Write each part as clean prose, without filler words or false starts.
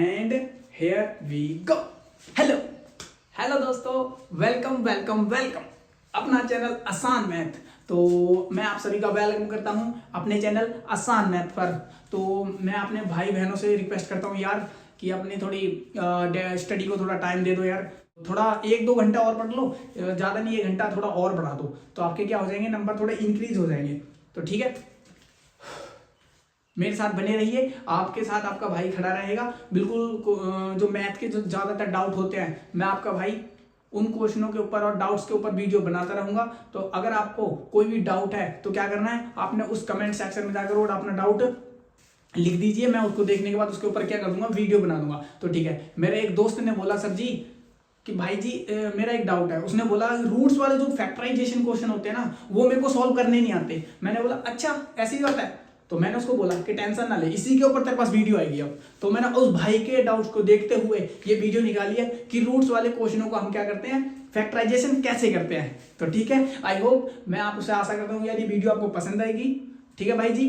And here we go. Hello hello दोस्तों, welcome welcome welcome अपना channel आसान math. तो मैं आप सभी का वेलकम करता हूं अपने चैनल आसान मैथ पर। तो मैं अपने भाई बहनों से रिक्वेस्ट करता हूं यार कि अपनी थोड़ी स्टडी को थोड़ा टाइम दे दो यार, थोड़ा 1-2 घंटा और पढ़ लो, ज़्यादा नहीं 1 घंटा थोड़ा और बढ़ा दो तो आपके क्या हो जाएंगे, नंबर थोड़े इंक्रीज हो जाएंगे। तो ठीक है, मेरे साथ बने रहिए, आपके साथ आपका भाई खड़ा रहेगा बिल्कुल। जो मैथ के जो ज़्यादातर डाउट होते हैं, मैं आपका भाई उन क्वेश्चनों के ऊपर और डाउट्स के ऊपर वीडियो बनाता रहूंगा। तो अगर आपको कोई भी डाउट है तो क्या करना है, आपने उस कमेंट सेक्शन में जाकर और अपना डाउट लिख दीजिए। मैं उसको देखने के बाद उसके ऊपर क्या कर दूंगा, वीडियो बना दूंगा। तो ठीक है, मेरे एक दोस्त ने बोला सर जी कि भाई जी मेरा एक डाउट है। उसने बोला रूट्स वाले जो फैक्टराइजेशन क्वेश्चन होते हैं ना, वो मेरे को सॉल्व करने नहीं आते। मैंने बोला अच्छा ऐसी बात है। तो मैंने उसको बोला कि टेंशन ना ले, इसी के ऊपर तेरे पास वीडियो आएगी अब। तो मैंने उस भाई के डाउट्स को देखते हुए ये वीडियो निकाली है कि रूट्स वाले क्वेश्चनों को हम क्या करते हैं, फैक्टराइजेशन कैसे करते हैं। तो ठीक है, आई होप, मैं आपसे आशा करता हूँ यार ये वीडियो आपको पसंद आएगी। ठीक है भाई जी,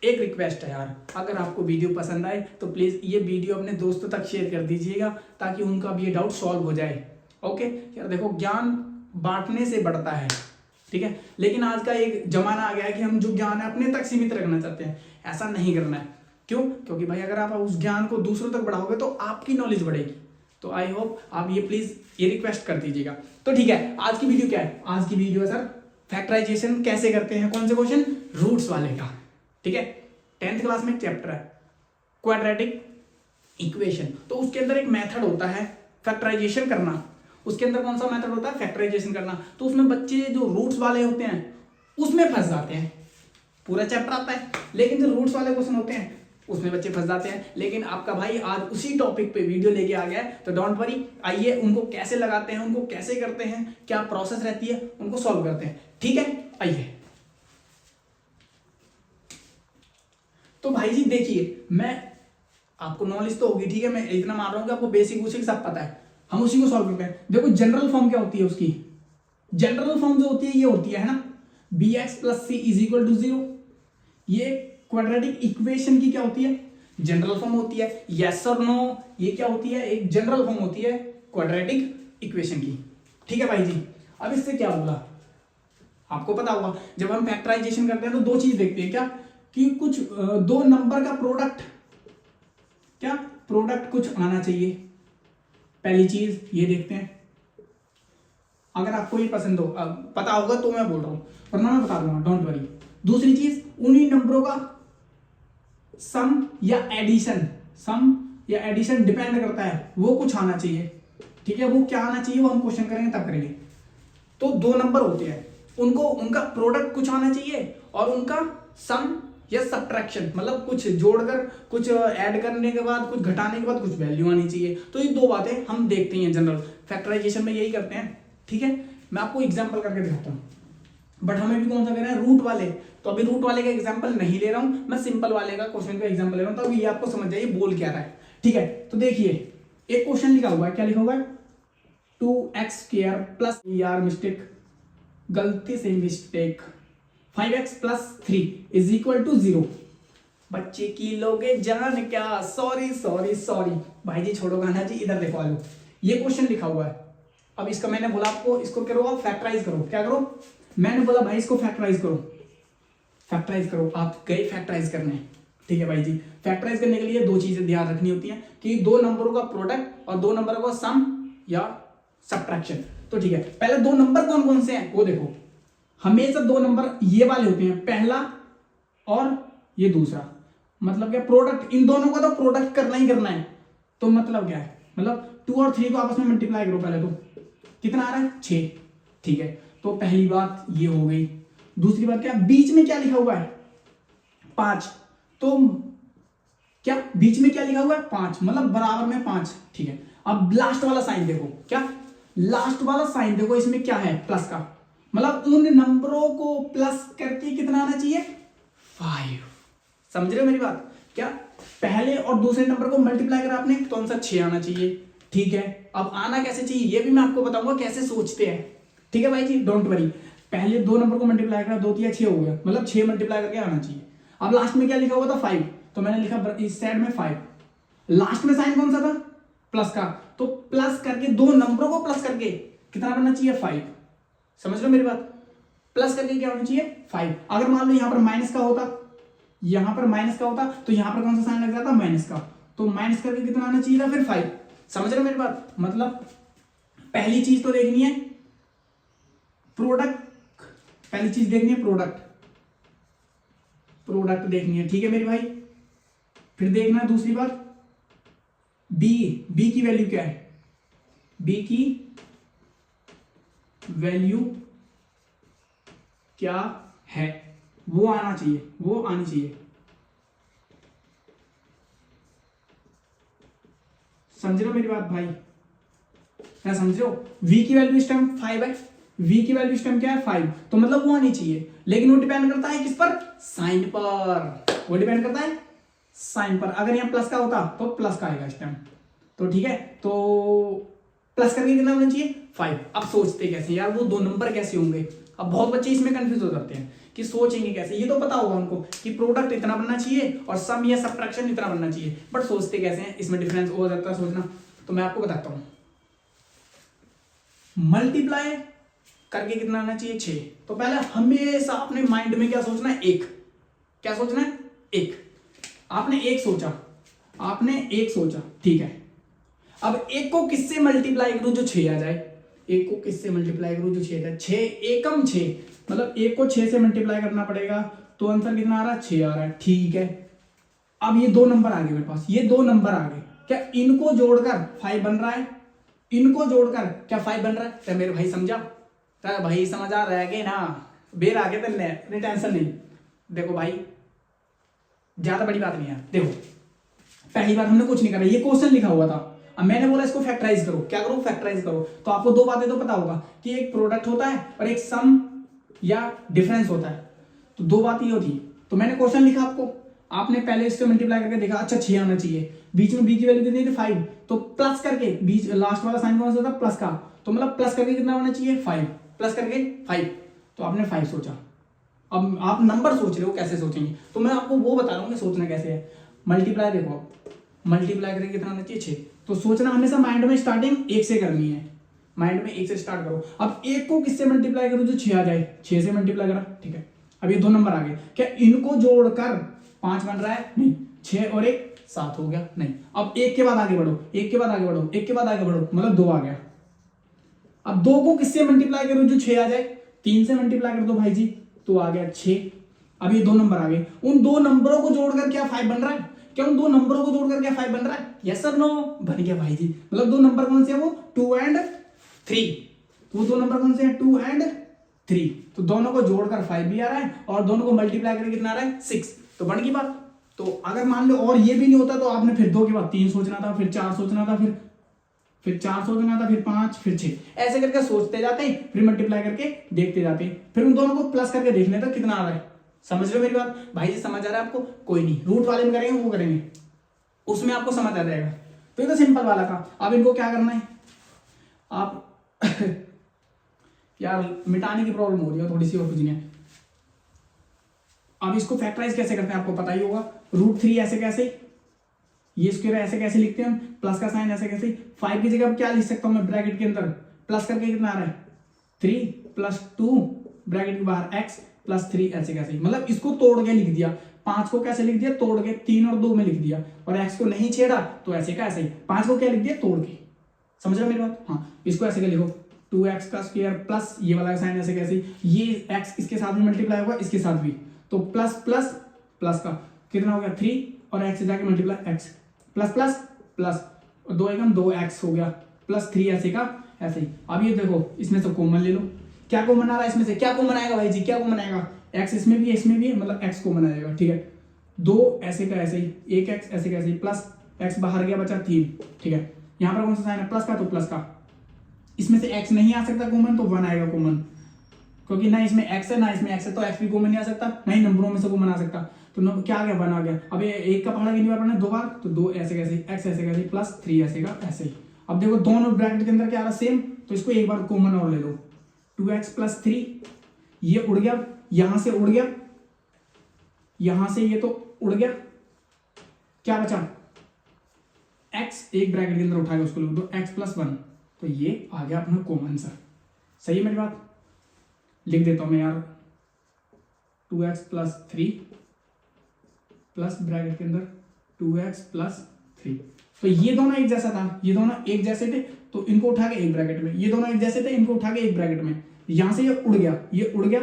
एक रिक्वेस्ट है यार, अगर आपको वीडियो पसंद आए तो प्लीज़ ये वीडियो अपने दोस्तों तक शेयर कर दीजिएगा ताकि उनका भी ये डाउट सॉल्व हो जाए। ओके यार, देखो ज्ञान बांटने से बढ़ता है, ठीक है। लेकिन आज का एक जमाना आ गया है कि हम जो ज्ञान है अपने तक सीमित रखना चाहते हैं। ऐसा नहीं करना है। क्यों? क्योंकि भाई अगर आप उस ज्ञान को दूसरों तक बढ़ाओगे तो आपकी नॉलेज बढ़ेगी। तो आई होप आप ये प्लीज ये रिक्वेस्ट कर दीजिएगा। तो ठीक है, आज की वीडियो क्या है? आज की वीडियो है सर फैक्टराइजेशन कैसे करते हैं। कौन से क्वेश्चन? रूट्स वाले का। ठीक है, 10th क्लास में एक चैप्टर है क्वाड्रेटिक इक्वेशन। तो उसके अंदर एक मेथड होता है फैक्टराइजेशन करना। उसके अंदर कौन सा मेथड होता है? फैक्टराइजेशन करना। तो उसमें बच्चे जो रूट्स वाले होते हैं उसमें फंस जाते हैं। पूरा चैप्टर आता है लेकिन जो रूट्स वाले क्वेश्चन होते हैं उसमें बच्चे फंस जाते हैं। लेकिन आपका भाई आज उसी टॉपिक पे वीडियो लेके आ गया है, तो डोंट वरी, आइए उनको कैसे लगाते हैं, उनको कैसे करते हैं, क्या प्रोसेस रहती है, उनको सॉल्व करते हैं। ठीक है, आइए। तो भाई जी देखिए, मैं आपको नॉलेज तो होगी, ठीक है, मैं इतना मान रहा हूं कि आपको बेसिक उसिक सब पता है, हम उसी को सॉल्व करते हैं। देखो जनरल फॉर्म क्या होती है उसकी, जनरल फॉर्म जो होती है ये होती है ना, b x plus c is equal to 0। ये क्वाड्रेटिक इक्वेशन की क्या होती है? जनरल फॉर्म होती है। यस और नो, ये क्या होती है? एक जनरल फॉर्म होती है क्वाड्रेटिक इक्वेशन की। ठीक है भाई जी, अब इससे क्या होगा आपको पता होगा। जब हम फैक्टराइजेशन करते हैं तो दो चीज देखते हैं, क्या कि कुछ दो नंबर का प्रोडक्ट, क्या प्रोडक्ट कुछ आना चाहिए। पहली चीज ये देखते हैं, अगर आपको ये पसंद हो, पता होगा तो मैं बोल रहा हूं, वरना मैं बता दूंगा, डोंट वरी। दूसरी चीज, उन्हीं नंबरों का सम या एडिशन, सम या एडिशन डिपेंड करता है, वो कुछ आना चाहिए। ठीक है, वो क्या आना चाहिए वो हम क्वेश्चन करेंगे तब करेंगे। तो दो नंबर होते हैं, उनको उनका प्रोडक्ट कुछ आना चाहिए और उनका सम या सब्ट्रैक्शन, मतलब कुछ जोड़कर कुछ ऐड करने के बाद, कुछ घटाने के बाद कुछ वैल्यू आनी चाहिए। तो ये दो बातें हम देखते हैं जनरल फैक्टराइजेशन में, यही करते हैं। ठीक है, मैं आपको एग्जांपल करके दिखाता हूँ, बट हमें भी कौन सा करना है, रूट वाले। तो अभी रूट वाले का एग्जांपल नहीं ले रहा हूं मैं, सिंपल वाले का क्वेश्चन का एग्जांपल ले रहा हूं, तो अभी ये आपको समझ जाइए बोल क्या रहा है। ठीक है, तो देखिए एक क्वेश्चन लिखा हुआ है, क्या लिखा हुआ है, 2x² प्लस, यार मिस्टेक, गलती से mistake, 5x plus 3 is equal to 0। बच्चे की लोगे जान क्या, सॉरी सॉरी सॉरी भाई जी, छोड़ो गाना जी, इधर देखो आलो, ये क्वेश्चन लिखा हुआ है। अब इसका मैंने बोला आपको, इसको करो आप फैक्टराइज करो। क्या करो? मैंने बोला भाई इसको फैक्टराइज करो, फैक्टराइज करो। आप गए फैक्टराइज करने। ठीक है भाई जी, फैक्टराइज करने के लिए दो चीजें ध्यान रखनी होती हैं कि दो नंबरों का प्रोडक्ट और दो नंबरों का सम या सब्ट्रैक्शन। तो ठीक है, पहले दो नंबर कौन कौन से हैं वो देखो। हमेशा दो नंबर ये वाले होते हैं, पहला और ये दूसरा। मतलब क्या, प्रोडक्ट, इन दोनों का तो प्रोडक्ट करना ही करना है। तो मतलब क्या है, मतलब 2 और 3 को आपस में मल्टीप्लाई करो पहले, तो कितना आ रहा है, 6। ठीक है, तो पहली बात ये हो गई। दूसरी बात क्या, बीच में क्या लिखा हुआ है, 5। तो क्या बीच में क्या लिखा हुआ है, 5, मतलब बराबर में 5। ठीक है, अब लास्ट वाला साइन देखो, क्या लास्ट वाला साइन देखो, इसमें क्या है, प्लस का, मतलब उन नंबरों को प्लस करके कितना आना चाहिए, 5। समझ रहे हो मेरी बात? क्या पहले और दूसरे नंबर को मल्टीप्लाई करा आपने तो आंसर 6 आना चाहिए। ठीक है, अब आना कैसे चाहिए ये भी मैं आपको बताऊंगा कैसे सोचते हैं। ठीक है भाई जी, डोंट वरी, पहले दो नंबर को मल्टीप्लाई करा, 2 3 6 हो गया, मतलब 6 मल्टीप्लाई करके आना चाहिए। अब लास्ट में क्या लिखा हुआ था, 5, तो मैंने लिखा इस साइड में 5, लास्ट में साइन कौन सा था, प्लस का, तो प्लस करके दो नंबरों को प्लस करके कितना बनना चाहिए, 5। समझ लो मेरी बात, प्लस करके क्या होना चाहिए, 5। अगर मान लो यहां पर माइनस का होता, यहां पर माइनस का होता, तो यहां पर कौन सा साइन लग जाता, माइनस का, तो माइनस करके कितना आना चाहिए था, फिर 5। समझ रहे मेरी बात, मतलब पहली चीज तो देखनी है प्रोडक्ट, पहली चीज देखनी है प्रोडक्ट, प्रोडक्ट देखनी है, ठीक है मेरे भाई। फिर देखना दूसरी बात, बी की वैल्यू क्या है, बी की वैल्यू क्या है, वो आना चाहिए, वो आनी चाहिए। समझ रहे हो मेरी बात भाई, क्या समझ रहे हो, v की वैल्यू इस टाइम 5 है, v की वैल्यू इस टाइम क्या है, 5, तो मतलब वो आनी चाहिए, लेकिन वो डिपेंड करता है किस पर, साइन पर, वो डिपेंड करता है साइन पर। अगर यहाँ प्लस का होता तो प्लस का आएगा इस टाइम, तो ठीक है, तो प्लस करके कितना होना चाहिए, 5। अब सोचते कैसे यार, वो दो नंबर कैसे होंगे, अब बहुत बच्चे इसमें कंफ्यूज हो जाते हैं कि सोचेंगे कैसे, ये तो पता होगा उनको कि प्रोडक्ट इतना बनना चाहिए और सम या सब्ट्रैक्शन इतना बनना चाहिए, बट सोचते कैसे हैं, इसमें डिफरेंस हो जाता है सोचना। तो मैं आपको बताता हूं, मल्टीप्लाई करके कितना आना चाहिए, 6। तो पहले हमेशा अपने माइंड में क्या सोचना है, एक, क्या सोचना है, एक। आपने एक सोचा, आपने एक सोचा, ठीक है। अब एक को किससे मल्टीप्लाई करूं जो 6 आ जाए, एक को किससे मल्टीप्लाई करूं जो 6 आ जाए, 6 एकम 6, मतलब एक को 6 से मल्टीप्लाई करना पड़ेगा, तो आंसर कितना आ रहा है, 6 आ रहा है, ठीक है। अब ये दो नंबर आ गए मेरे पास, ये दो नंबर आ गए, क्या इनको जोड़कर 5 बन रहा है, इनको जोड़कर क्या 5 बन रहा है, क्या मेरे भाई समझा, क्या भाई समझ आ रहा है ना, बेर आ गए तेने, टेंशन नहीं। देखो भाई ज्यादा बड़ी बात नहीं है, देखो पहली बार हमने कुछ नहीं करा, ये क्वेश्चन लिखा हुआ था, अब मैंने बोला इसको फैक्टराइज करो, क्या करो, फैक्टराइज करो, तो आपको दो बातें तो पता होगा कि एक प्रोडक्ट होता है और एक सम या डिफरेंस होता है, तो दो बात ये होती है। तो मैंने क्वेश्चन लिखा आपको, आपने पहले इससे मल्टीप्लाई करके देखा, अच्छा 6 आना चाहिए, बीच में बी की वैल्यू कितनी थी, 5, तो प्लस करके बीच लास्ट वाला साइन कौन सा था, प्लस का, तो मतलब प्लस करके कितना होना चाहिए, 5, प्लस करके 5, तो आपने 5 सोचा। अब आप नंबर सोच रहे हो कैसे सोचेंगे, तो मैं आपको वो बता रहा हूँ कि सोचना कैसे है। मल्टीप्लाई देखो, मल्टीप्लाई करके कितना आना चाहिए, 6, तो सोचना हमेशा माइंड में स्टार्टिंग 1 से करनी है, माइंड में 1 से स्टार्ट करो। अब 1 को किससे मल्टीप्लाई करो जो 6 आ जाए, 6 से मल्टीप्लाई करा, ठीक है। अब ये दो नंबर आ गए, क्या इनको जोड़कर 5 बन रहा है, नहीं, 6 और 1 7 हो गया, नहीं। अब 1 के बाद आगे बढ़ो, 1 के बाद आगे बढ़ो, 1 के बाद आगे बढ़ो, मतलब 2 आ गया। अब 2 को किससे मल्टीप्लाई करो जो 6 आ जाए, 3 से मल्टीप्लाई कर दो भाई जी, तो आ गया 6। अब ये दो नंबर आ गए, उन दो नंबरों को जोड़कर क्या 5 बन रहा है, क्या उन दो नंबरों को जोड़कर क्या 5 बन रहा है, यस और नो, बन गया भाई जी। मतलब दो नंबर कौन से है, वो 2 एंड 3, तो वो दो नंबर कौन से हैं, 2 एंड 3, तो दोनों को जोड़कर 5 भी आ रहा है और दोनों को मल्टीप्लाई करके कितना आ रहा है, 6, तो बन गई बात। तो अगर मान लो और ये भी नहीं होता, तो आपने फिर 2 के बाद 3 सोचना था, फिर 4 सोचना था, फिर 4 सोचना था, फिर 5, फिर 6, ऐसे करके सोचते जाते हैं, फिर मल्टीप्लाई करके देखते जाते हैं, फिर उन दोनों को प्लस करके देखने तक कितना आ रहा है। समझ रहे हो मेरी बात भाई जी, समझ आ रहा है आपको, कोई नहीं, रूट वाले में करेंगे, वो करेंगे, उसमें आपको समझ आ जाएगा। तो ये तो सिंपल वाला था। अब इनको क्या करना है, आप यार मिटाने की प्रॉब्लम हो रही है थोड़ी सी, और कुछ नहीं है। अब इसको फैक्टराइज कैसे करते हैं आपको पता ही होगा, √3 ऐसे कैसे, ये स्क्वायर ऐसे कैसे लिखते हैं हम, प्लस का साइन ऐसे कैसे, 5 की जगह अब क्या लिख सकता हूं मैं, ब्रैकेट के अंदर प्लस करके कितना आ रहा है, 3 + 2 ब्रैकेट के बाहर x + 3, ऐसे कैसे, मतलब इसको तोड़ के लिख दिया, 5 को कैसे लिख दिया, तोड़ के 3 और 2 में लिख दिया, और x को नहीं छेड़ा तो ऐसे का ऐसे ही, 5 को क्या लिख दिया, तोड़ के। समझ रहे हो मेरी बात, हाँ। इसको ऐसे क्या लिखो, 2x का स्क्वायर प्लस ये वाला साइन ऐसे कैसे, ये x इसके साथ में मल्टीप्लाई होगा, इसके साथ भी, तो प्लस प्लस प्लस का कितना हो गया 3, और x से जाके multiply x, plus plus plus, 2 एकम 2x हो गया, +3 ऐसे का ऐसे ही। अब ये देखो इसमें से कॉमन ले लो, क्या कॉमन आ रहा है इसमें से, क्या कॉमन आएगा भाई जी, क्या कॉमन आएगा, x इसमें भी है, इसमें भी है, मतलब x कॉमन आएगा, ठीक है। 2 ऐसे का ऐसे ही, 1x ऐसे का ऐसे ही, प्लस x बाहर गया, बचा 3, ठीक है। यहाँ पर कौन सा साइन है, प्लस का, तो प्लस का, इसमें से x नहीं आ सकता कॉमन, तो 1 आएगा कॉमन, क्योंकि ना इसमें x है ना इसमें x है, तो x भी कॉमन नहीं आ सकता, ना ही नंबरों में से कॉमन आ सकता, तो क्या आ गया, 1 आ गया। अब ये एक का पहाड़ा कितनी बार पढ़ना है, 2 बार, तो 2 ऐसे कैसे, x ऐसे कैसे, +3 ऐसे का ऐसे ही। अब देखो दोनों ब्रैकेट के अंदर क्या आ रहा है, सेम, तो इसको एक बार कॉमन और ले लो, 2x + 3, ये उड़ गया, यहां से उड़ गया, यहां से ये तो उड़ गया, क्या बचा एक्स एक ब्रैकेट के अंदर उठा के उसको लिख दो एक्स प्लस 1, तो ये आ गया अपना कॉमन आंसर। सही है मेरी बात? लिख देता हूं मैं यार 2x प्लस 3 प्लस ब्रैकेट के अंदर 2x प्लस 3। तो ये दोनों एक जैसा था, ये दोनों एक जैसे थे, तो इनको उठा के एक ब्रैकेट में, ये दोनों एक जैसे थे, इनको उठा के एक ब्रैकेट में, यहां से ये उड़ गया, ये उड़ गया,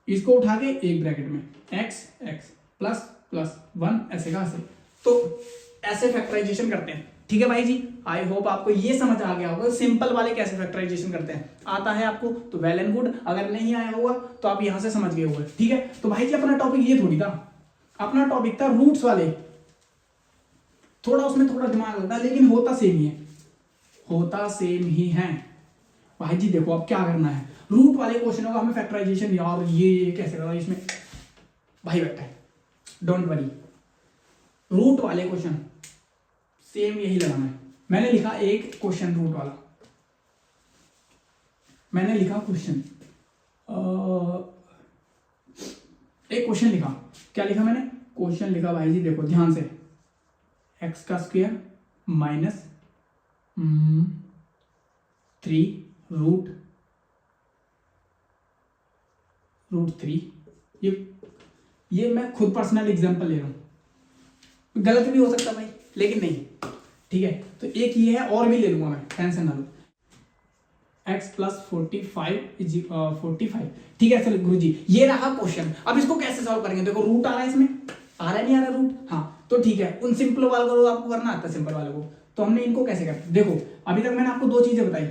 इसको उठा के एक ब्रैकेट में x x प्लस प्लस 1 ऐसे का ऐसे। तो ऐसे फैक्टराइजेशन करते हैं। ठीक है भाई जी, आई होप आपको ये समझ आ गया होगा सिंपल वाले कैसे फैक्टराइजेशन करते हैं। आता है आपको तो वेल एंड गुड, अगर नहीं आया होगा तो आप यहां से समझ गए होंगे। ठीक है, तो भाई जी अपना टॉपिक ये थोड़ी था, अपना टॉपिक था रूट्स वाले। थोड़ा उसमें थोड़ा दिमाग लगता है, लेकिन होता सेम ही है, होता सेम ही है। भाई जी देखो अब क्या करना है, रूट वाले क्वेश्चनों का हमें फैक्टराइजेशन यार ये कैसे करना, इसमें भाई बैठा है, डोंट वरी। रूट वाले क्वेश्चन सेम यही लगाना है। मैंने लिखा एक क्वेश्चन रूट वाला, मैंने लिखा क्वेश्चन, एक क्वेश्चन लिखा, क्या लिखा मैंने, क्वेश्चन लिखा भाई जी देखो ध्यान से, एक्स का स्क्वायर माइनस 3 रूट 3। ये मैं खुद पर्सनल एग्जांपल ले रहा हूं, गलत भी हो सकता भाई, लेकिन नहीं। ठीक है, तो एक ये है, और भी ले लूंगा मैं, टेंशन ना लो। x प्लस 45 ठीक है सर गुरु जी, ये रहा क्वेश्चन। अब इसको कैसे सॉल्व करेंगे, देखो रूट आ रहा है इसमें, आ रहा है नहीं आ रहा रूट, हाँ तो ठीक है, उन सिंपल वाले को आपको करना आता है, सिंपल वाले को। तो हमने इनको कैसे करते हैं, देखो अभी तक मैंने आपको 2 चीजें बताई।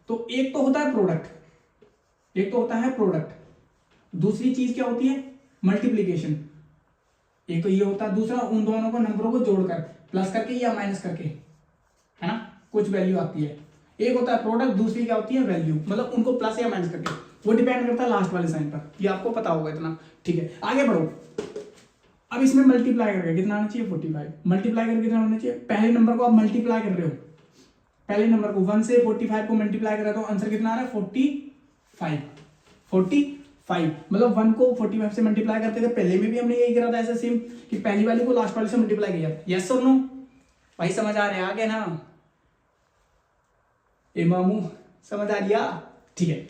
तो एक तो होता है प्रोडक्ट, एक तो होता है प्रोडक्ट, दूसरी चीज क्या होती है, मल्टीप्लीकेशन। एक तो ये होता है, दूसरा उन दोनों को नंबरों को जोड़कर प्लस करके या माइनस करके, है ना, कुछ वैल्यू आती है। एक होता है प्रोडक्ट, दूसरी क्या होती है वैल्यू, मतलब उनको प्लस या माइनस करके, वो डिपेंड करता है लास्ट वाले साइन पर, ये आपको पता होगा इतना। ठीक है, आगे बढ़ो। अब इसमें मल्टीप्लाई करके कितना आना चाहिए 45, मल्टीप्लाई करके कितना होना चाहिए, पहले नंबर को आप मल्टीप्लाई कर रहे हो, पहले नंबर को 1 से 45 को मल्टीप्लाई कर रहे हो, तो आंसर कितना आ रहा है 45, मतलब 1 को 45 से मल्टीप्लाई करते थे, पहले में भी हमने यही करा था ऐसे सेम, कि पहली वाली को लास्ट वाले से मल्टीप्लाई किया। यस और नो भाई, समझ आ रहा है आगे ना, ए मामू समझ आ गया? ठीक है,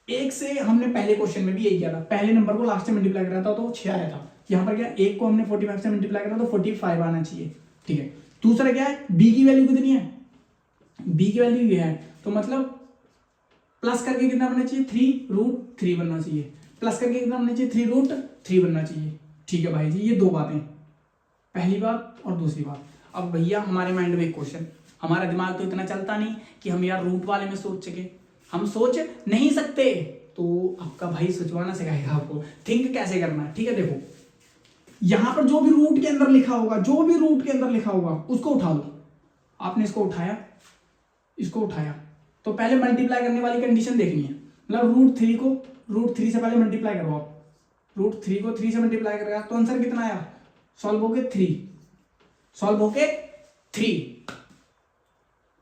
एक से हमने पहले क्वेश्चन में भी यही किया था, पहले नंबर को लास्ट से मल्टीप्लाई करा था तो 6 आया था। यहाँ पर क्या, एक को हमने 45 से मल्टीप्लाई करा तो 45 आना चाहिए। ठीक है, दूसरा क्या है, बी की वैल्यू कितनी है, बी की वैल्यू ये है, तो मतलब प्लस करके कितना बनना चाहिए 3 रूट 3 बनना चाहिए, प्लस करके कितना बनना चाहिए 3 रूट 3 बनना चाहिए। ठीक है भाई जी, ये 2 बातें, पहली बात और दूसरी बात। अब भैया हमारे माइंड में एक क्वेश्चन, हमारा दिमाग तो इतना चलता नहीं कि हम यार रूट वाले में सोच सके, हम सोच नहीं सकते, तो आपका भाई सोचवाना सिखाएगा आपको थिंक कैसे करना है। ठीक है, देखो यहां पर जो भी रूट के अंदर लिखा होगा, जो भी रूट के अंदर लिखा होगा उसको उठा लो। आपने इसको उठाया, इसको उठाया, तो पहले मल्टीप्लाई करने वाली कंडीशन देखनी है, मतलब रूट 3 को रूट 3 से पहले मल्टीप्लाई करो आप, रूट 3 को 3 से मल्टीप्लाई करेगा तो आंसर कितना आया, सॉल्व होके 3, सॉल्व होके 3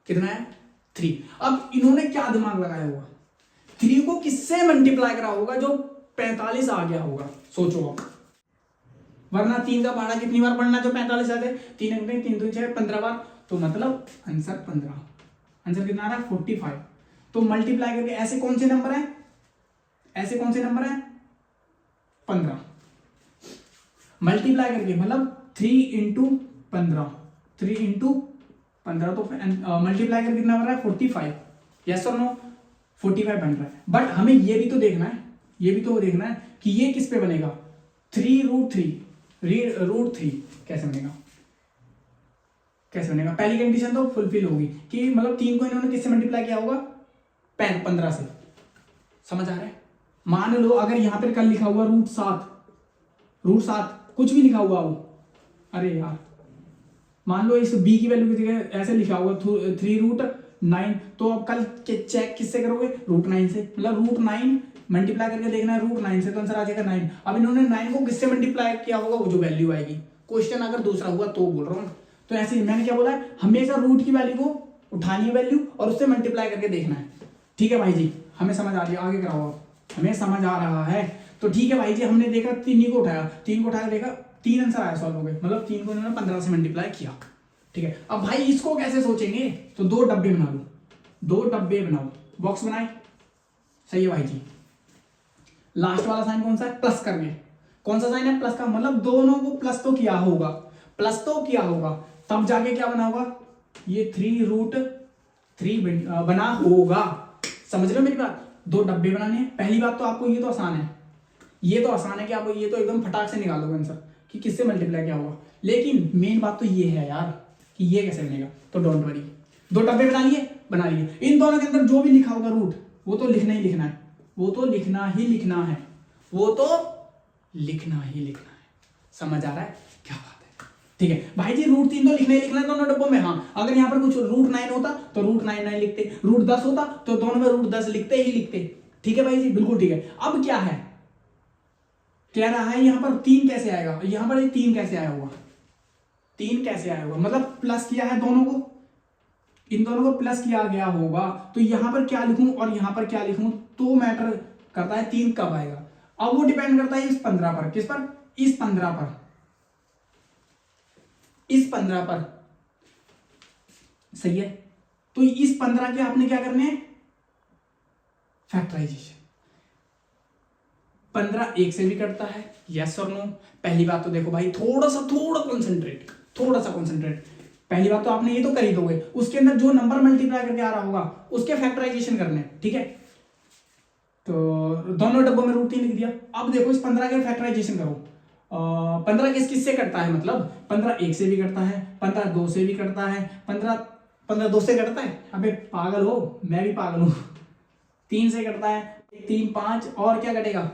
कितना है 3। अब इन्होंने क्या दिमाग लगाया होगा, 3 को किससे मल्टीप्लाई करा होगा जो 45 आ गया होगा, सोचो आप। वरना 3 का पहाड़ा कितनी बार पढ़ना जो 45 आते, 3 अंक 3 2 6 15 बार, तो मतलब आंसर 15, आंसर कितना आ रहा है 45। तो मल्टीप्लाई करके ऐसे कौन से नंबर है, ऐसे कौन से नंबर है 15, मल्टीप्लाई करके मतलब 3 इंटू 15, 3 इंटू 15, तो मल्टीप्लाई करके कितना बन रहा है 45। यस और नो, 45 बन रहा है। बट हमें ये भी तो देखना है, ये भी तो देखना है कि ये किस पे बनेगा, 3 रूट 3 कैसे बनेगा, कैसे बनेगा। पहली कंडीशन तो फुलफिल होगी कि मतलब 3 को इन्होंने किससे मल्टीप्लाई किया होगा 15 से, समझ आ रहा है। मान लो अगर यहां पर कल लिखा हुआ रूट 7 कुछ भी लिखा हुआ हो, अरे यार मान लो इस b की वैल्यू की जगह ऐसे लिखा हुआ 3 रूट 9, तो अब कल चेक किससे करोगे रूट 9 से, मतलब रूट 9 मल्टीप्लाई करके देखना है रूट 9 से, तो आंसर आ जाएगा 9। अब इन्होंने 9 को किससे मल्टीप्लाई किया होगा, वो जो वैल्यू आएगी, क्वेश्चन अगर दूसरा हुआ तो बोल रहा हूँ। तो ऐसे ही मैंने क्या बोला है, हमेशा रूट की वैल्यू को उठानी है वैल्यू और उससे मल्टीप्लाई करके देखना है। ठीक है भाई जी, हमें समझ आ रही है, आगे कराओ आप, हमें समझ आ रहा है। तो ठीक है भाई जी, हमने देखा 3 को उठाया, 3 को उठाया देखा 3 आंसर आया सॉल्व हो गए, मतलब 3 को इन्होंने 15 से मल्टीप्लाई किया। ठीक है, अब भाई इसको कैसे सोचेंगे, तो दो डब्बे बना लो, दो डब्बे बनाओ, बॉक्स बनाए, सही है भाई जी। लास्ट वाला साइन कौन सा है, प्लस करके, कौन सा साइन है, प्लस का, मतलब दोनों को प्लस तो किया होगा, प्लस तो किया होगा, तब जाके क्या बना होगा, ये 3√3 बना होगा। समझ रहे हो मेरी बात, दो डब्बे बनाने हैं। पहली बात तो आपको ये तो आसान है, ये तो आसान है कि आपको ये तो एकदम फटाक से निकाल दोगे आंसर कि किससे मल्टीप्लाई क्या होगा, लेकिन मेन बात तो ये है यार कि ये कैसे बनेगा। तो डोंट वरी, दो डब्बे बना लिए, बना लिए, इन दोनों के अंदर जो भी लिखा होगा रूट, वो तो लिखना ही लिखना है, वो तो लिखना ही लिखना है, वो तो लिखना ही लिखना है। समझ आ रहा है, क्या बात है, ठीक है भाई जी। √3 तो लिखना ही लिखना है दोनों डब्बों में। हाँ, अगर यहाँ पर कुछ √9 होता तो √9 लिखते, √10 होता तो दोनों में √10 लिखते ही लिखते। ठीक है भाई जी, बिल्कुल ठीक है। अब क्या है, कह रहा है यहाँ पर 3 कैसे आएगा, यहाँ पर 3 कैसे आया होगा, 3 कैसे आया होगा, मतलब प्लस किया है दोनों को, इन दोनों को प्लस किया गया होगा, तो यहां पर क्या लिखूं और यहां पर क्या लिखूं तो मैटर करता है 3 कब आएगा। अब वो डिपेंड करता है इस 15 पर, किस पर, इस 15 पर, इस 15 पर, सही है। तो इस 15 के आपने क्या करने हैं, फैक्टराइजेशन। 15 1 से भी कटता है, यस और नो। पहली बात तो देखो भाई, थोड़ा सा कॉन्सेंट्रेट, पहली बात तो आपने ये तो कर ही दोगे, उसके अंदर जो नंबर मल्टीप्लाई करके आ रहा होगा उसके फैक्टराइजेशन करने, ठीक है। तो दोनों डब्बों में √3 लिख दिया। अब देखो इस 15 के फैक्टराइजेशन करो, 15 किस से करता है, मतलब 15 1 से भी करता है, 15 2 से भी करता है, 15 2 से करता है, अबे पागल हो, मैं भी पागल हूं, 3 से करता है, 3 5, और क्या कटेगा,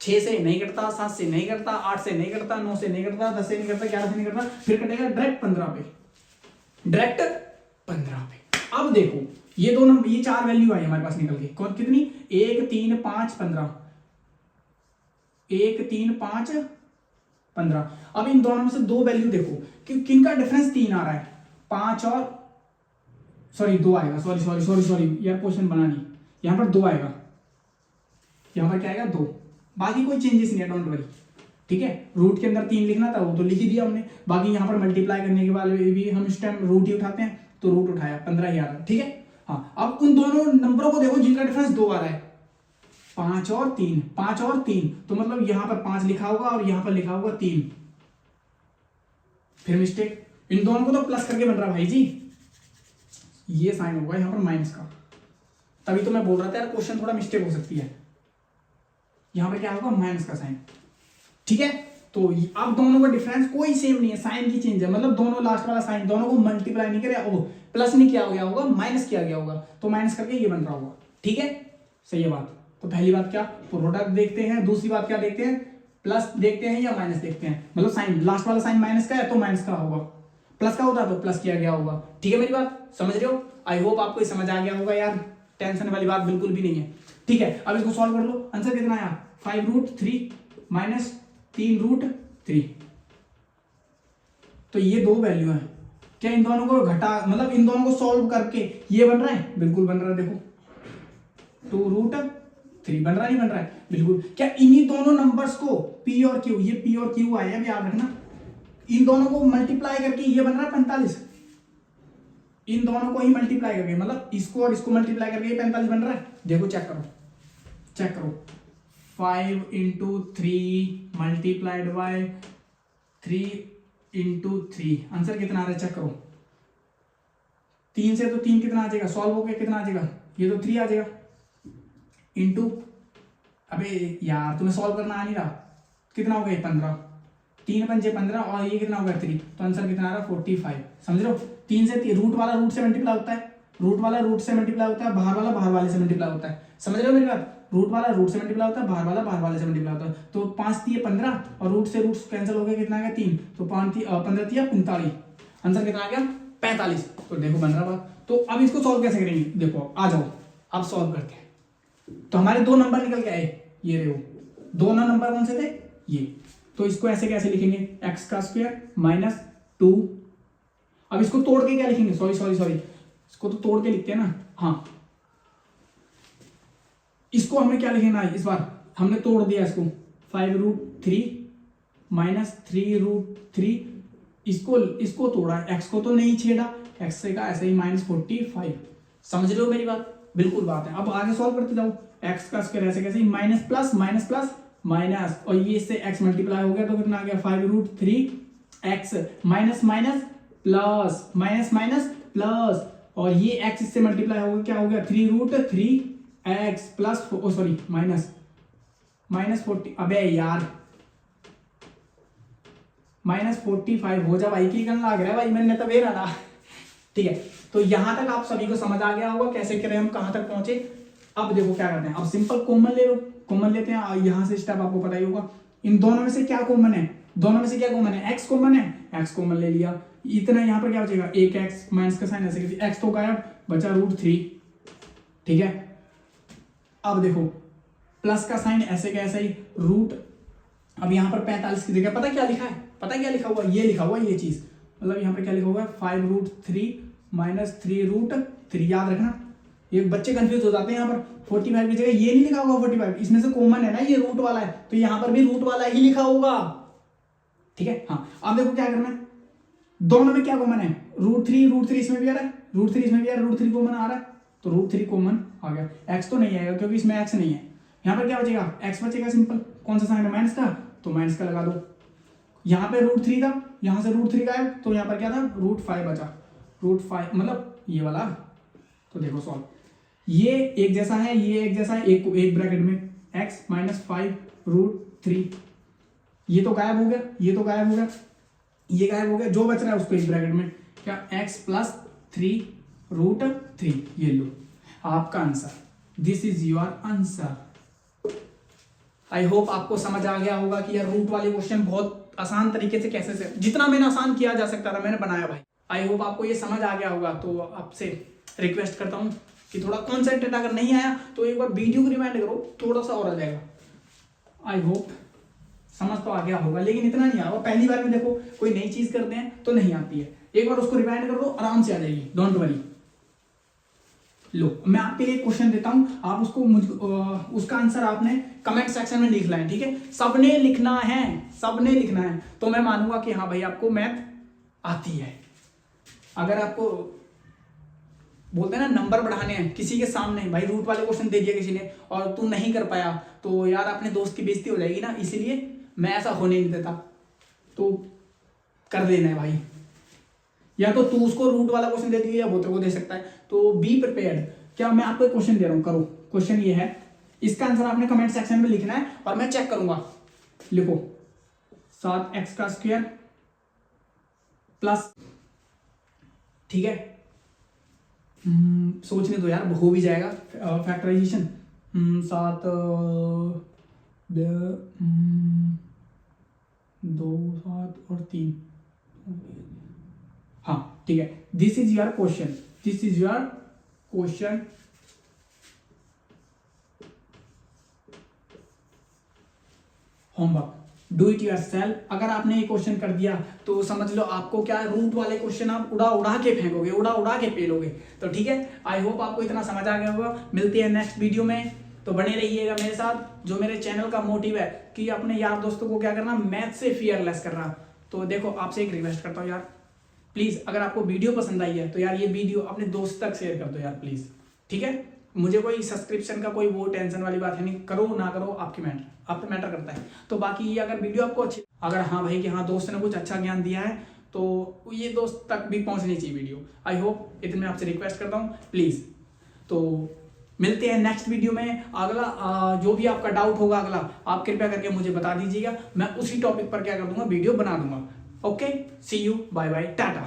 6 से नहीं कटता, 7 से नहीं करता, 8 से नहीं करता, 9 से नहीं करता, 10 से नहीं करता, 11 से नहीं करता, फिर कटेगा डायरेक्ट 15 पे, डायरेक्ट 15 पे। अब देखो ये दो नंबर, ये 4 वैल्यू आई हमारे पास निकल के, कौन कितनी, 1 3 5 15, 1 3 5 15। अब इन दोनों में से दो वैल्यू देखो कि किनका डिफरेंस 3 आ रहा है, 5 और सॉरी 2 आएगा, सॉरी यार क्वेश्चन बना नहीं, यहां पर 2 आएगा, यहां पर क्या आएगा 2, बाकी कोई चेंजेस नहीं है, डोंट वरी, ठीक है। रूट के अंदर 3 लिखना था वो तो लिख ही दिया हमने, बाकी यहाँ पर मल्टीप्लाई करने के बाद भी हम इस टाइम रूट ही उठाते हैं, तो रूट उठाया 15 ही आ रहा है, ठीक है। हाँ, अब उन दोनों नंबरों को देखो जिनका डिफरेंस 2 आ रहा है, 5 और 3, 5 और 3, तो मतलब यहां पर 5 लिखा होगा और यहां पर लिखा होगा 3, फिर मिस्टेक, इन दोनों को तो प्लस करके बन रहा भाई जी, ये साइन होगा यहां पर माइनस का, तभी तो मैं बोल रहा था यार क्वेश्चन थोड़ा मिस्टेक हो सकती है, यहां पर क्या होगा माइनस का साइन, ठीक है। तो अब दोनों का डिफरेंस कोई सेम नहीं है, साइन की चेंज है, मतलब दोनों लास्ट वाला साइन दोनों को मल्टीप्लाई नहीं किया, ओ प्लस नहीं किया गया होगा, माइनस किया गया होगा, तो माइनस करके ये बन रहा होगा, ठीक है, सही है बात। तो पहली बात क्या, प्रोडक्ट देखते हैं, दूसरी बात क्या देखते हैं, प्लस देखते हैं या माइनस देखते हैं, मतलब साइन लास्ट वाला साइन माइनस का है तो माइनस का होगा, प्लस का होता तो प्लस किया गया होगा, ठीक है। मेरी बात समझ रहे हो, आई होप आपको समझ आ गया होगा यार, टेंशन वाली बात बिल्कुल भी नहीं है, ठीक है। अब इसको सॉल्व कर लो, आंसर कितना आया, 5√3 माइनस 3√3, तो ये दो वैल्यू है, क्या इन दोनों को घटा, मतलब इन दोनों को सॉल्व करके ये बन रहा है, बिल्कुल बन रहा है, देखो 2√3 बन रहा है, नहीं बन रहा है, बिल्कुल। क्या इन्हीं दोनों नंबर्स को P और Q, ये P और Q आए हैं, याद रखना, इन दोनों को मल्टीप्लाई करके ये बन रहा है 45, इन दोनों को ही मल्टीप्लाई करके, मतलब इसको और इसको मल्टीप्लाई करके ये 45 बन रहा है, देखो चेक करो 5 × 3 मल्टीप्लाइड बाय 3 × 3, आंसर कितना आ रहा है चेक करो, 3 से तो 3 कितना आ जाएगा, सॉल्व होकर कितना आ जाएगा, ये तो 3 आ जाएगा, इंटू, अबे यार तुम्हें सॉल्व करना आ नहीं रहा, कितना हो गया 15, 3 पंजे 15 और ये कितना होगा 3, तो आंसर कितना आ रहा है 45, समझ रहे हो। 3 से रूट वाला रूट से मल्टीप्लाई होता है, रूट वाला रूट से मल्टीप्लाई होता है, बाहर वाला बाहर वाले से मल्टीप्लाई होता है, समझ रहे हो मेरी बात, रूट वाला रूट से मल्टीप्लाई होता है, बाहर वाला बाहर वाले से मल्टीप्लाई होता है, तो 5 3 15 और रूट से रूट कैंसिल हो गया, कितना आ गया 3, तो 5 15 3 45, आंसर कितना आ गया 45, तो देखो बन रहा बात। तो अब इसको सॉल्व कैसे करेंगे, देखो आ जाओ अब सॉल्व करते हैं। तो हमारे दो नंबर निकल के आए, ये रहे वो दोनों नंबर कौन से थे, ये, तो इसको ऐसे कैसे लिखेंगे, x² माइनस 2, अब इसको तोड़ के क्या लिखेंगे, सॉरी इसको तो तोड़ के लिखते हैं ना, हाँ इसको हमें क्या लिखना है, इस बार हमने तोड़ दिया इसको, 5√3 माइनस 3√3 इसको तोड़ा, एक्स को तो नहीं छेड़ा, एक्स से का ऐसे ही -45। समझ रहे हो मेरी बात? बिल्कुल बात है। अब आगे सॉल्व करते जाओ। एक्स का स्क्वायर ऐसे कैसे, minus plus minus plus minus, और ये इससे एक्स मल्टीप्लाई हो गया तो कितना आ गया 5√3x, minus minus plus, minus minus plus, और ये एक्स इससे मल्टीप्लाई हो गया, क्या हो गया 3√3x प्लस, सॉरी -40, अबे यार -45 हो जा भाई, की करना लग रहा है भाई, मैंने तो वेरा ना। ठीक है, तो यहां तक आप सभी को समझ आ गया होगा कैसे करें, हम कहां तक पहुंचे। अब देखो क्या करते हैं, अब सिंपल कॉमन ले लो, कॉमन लेते हैं, यहां से स्टेप आपको पता ही होगा। इन दोनों में से क्या कॉमन है, दोनों में से क्या कॉमन है, एक्स कॉमन है, एक्स कॉमन ले लिया, इतना यहां पर क्या बचेगा, एक एक्स, माइनस का साइन ऐसे, एक्स तो गायब, बचा √3। ठीक है, अब देखो प्लस का साइन ऐसे का ऐसा ही रूट, अब यहां पर 45 की जगह पता क्या लिखा है, पता क्या लिखा हुआ, ये लिखा हुआ ये चीज, मतलब यहां पर क्या लिखा हुआ 5√3 - 3√3, याद रखना, ये बच्चे कंफ्यूज हो जाते हैं। यहाँ पर 45 की जगह ये नहीं लिखा होगा 45, इसमें से कॉमन है ना, ये रूट वाला है, तो यहाँ पर भी रूट वाला ही लिखा होगा। ठीक है, हाँ अब देखो क्या करना है, दोनों में क्या कॉमन है, √3 इसमें भी आ रहा है, √3 इसमें भी आ रहा है, √3 कॉमन आ रहा है, तो √3 कॉमन आ गया, एक्स तो नहीं आएगा क्योंकि इसमें एक्स नहीं है। यहाँ पर क्या बचेगा, एक्स बचेगा, सिंपल, कौन सा साइन है, माइनस का, तो माइनस का लगा दो। यहाँ पे √3 था, यहाँ से √3 गायब, तो यहाँ पर क्या था, √5 बचा, √5 मतलब ये वाला। तो देखो सॉल्व, ये एक जैसा है, ये एक जैसा है, एक ब्रैकेट में x - 5√3, ये तो गायब हो गया, ये तो गायब हो गया, ये गायब हो गया, जो बच रहा है उसको एक ब्रैकेट में क्या, x + 3√3, ये लो आपका answer, this is your answer. I hope आपको समझ आ गया होगा कि यार रूट वाले क्वेश्चन बहुत आसान तरीके से कैसे से, जितना मैंने आसान किया जा सकता था मैंने बनाया भाई। आई होप आपको ये समझ आ गया होगा। तो आपसे रिक्वेस्ट करता हूँ कि थोड़ा कॉन्सेंट्रेट, अगर नहीं आया तो एक बार वीडियो को रिमाइंड करो, थोड़ा सा और आ जाएगा। आई होप समझ तो आ गया होगा, लेकिन इतना नहीं आ रहा, पहली बार में देखो कोई नई चीज करते हैं तो नहीं आती है, एक बार उसको रिमाइंड कर दो, आराम से आ जाएगी, डोंट वरी। लो मैं आपके लिए क्वेश्चन देता हूं, आप उसको उसका आंसर आपने कमेंट सेक्शन में लिख लें, ठीक है, सबने लिखना है, सबने लिखना है, तो मैं मानूंगा कि हाँ भाई आपको मैथ आती है। अगर आपको बोलते हैं ना नंबर बढ़ाने हैं किसी के सामने, भाई रूट वाले क्वेश्चन दे दिया किसी ने और तू नहीं कर पाया तो यार अपने दोस्त की बेइज्जती हो जाएगी ना, इसीलिए मैं ऐसा होने नहीं देता, तो कर देना है भाई, या तो तू उसको रूट वाला क्वेश्चन दे दिया या वो तेरे को दे सकता है, तो बी प्रिपेयर्ड। क्या मैं आपको एक क्वेश्चन दे रहा हूं, करो, क्वेश्चन ये है, इसका आंसर आपने कमेंट सेक्शन में लिखना है और मैं चेक करूंगा। लिखो 7x² प्लस, ठीक है, सोचने दो यार, हो भी जाएगा फैक्टराइजेशन, 7 2 7 और 3, हाँ ठीक है, this is your question, this is your question, homework, do it yourself. अगर आपने ये क्वेश्चन कर दिया तो समझ लो आपको क्या रूट वाले क्वेश्चन आप उड़ा उड़ा के फेंकोगे, उड़ा उड़ा के पेलोगे, तो ठीक है। आई होप आपको इतना समझ आ गया होगा। मिलती है नेक्स्ट वीडियो में, तो बने रहिएगा मेरे साथ। जो मेरे चैनल का मोटिव है कि अपने यार दोस्तों को क्या करना, मैथ से फियरलेस करना। तो देखो आपसे एक रिक्वेस्ट करता हूँ यार, प्लीज अगर आपको वीडियो पसंद आई है तो यार ये वीडियो अपने दोस्त तक शेयर कर दो यार प्लीज, ठीक है। मुझे कोई सब्सक्रिप्शन का कोई वो टेंशन वाली बात है नहीं, करो ना करो आपकी मैटर, आप पे मैटर करता है। तो बाकी ये अगर वीडियो आपको अच्छी, अगर हाँ भाई कि हाँ दोस्त ने कुछ अच्छा ज्ञान दिया है तो ये दोस्त तक भी पहुंचनी चाहिए वीडियो। आई होप इतने मैं आपसे रिक्वेस्ट करता हूँ प्लीज। तो मिलते हैं नेक्स्ट वीडियो में। अगला जो भी आपका डाउट होगा अगला, आप कृपया करके मुझे बता दीजिएगा, मैं उसी टॉपिक पर क्या कर दूंगा, वीडियो बना दूंगा। Okay, see you, bye bye, Tata.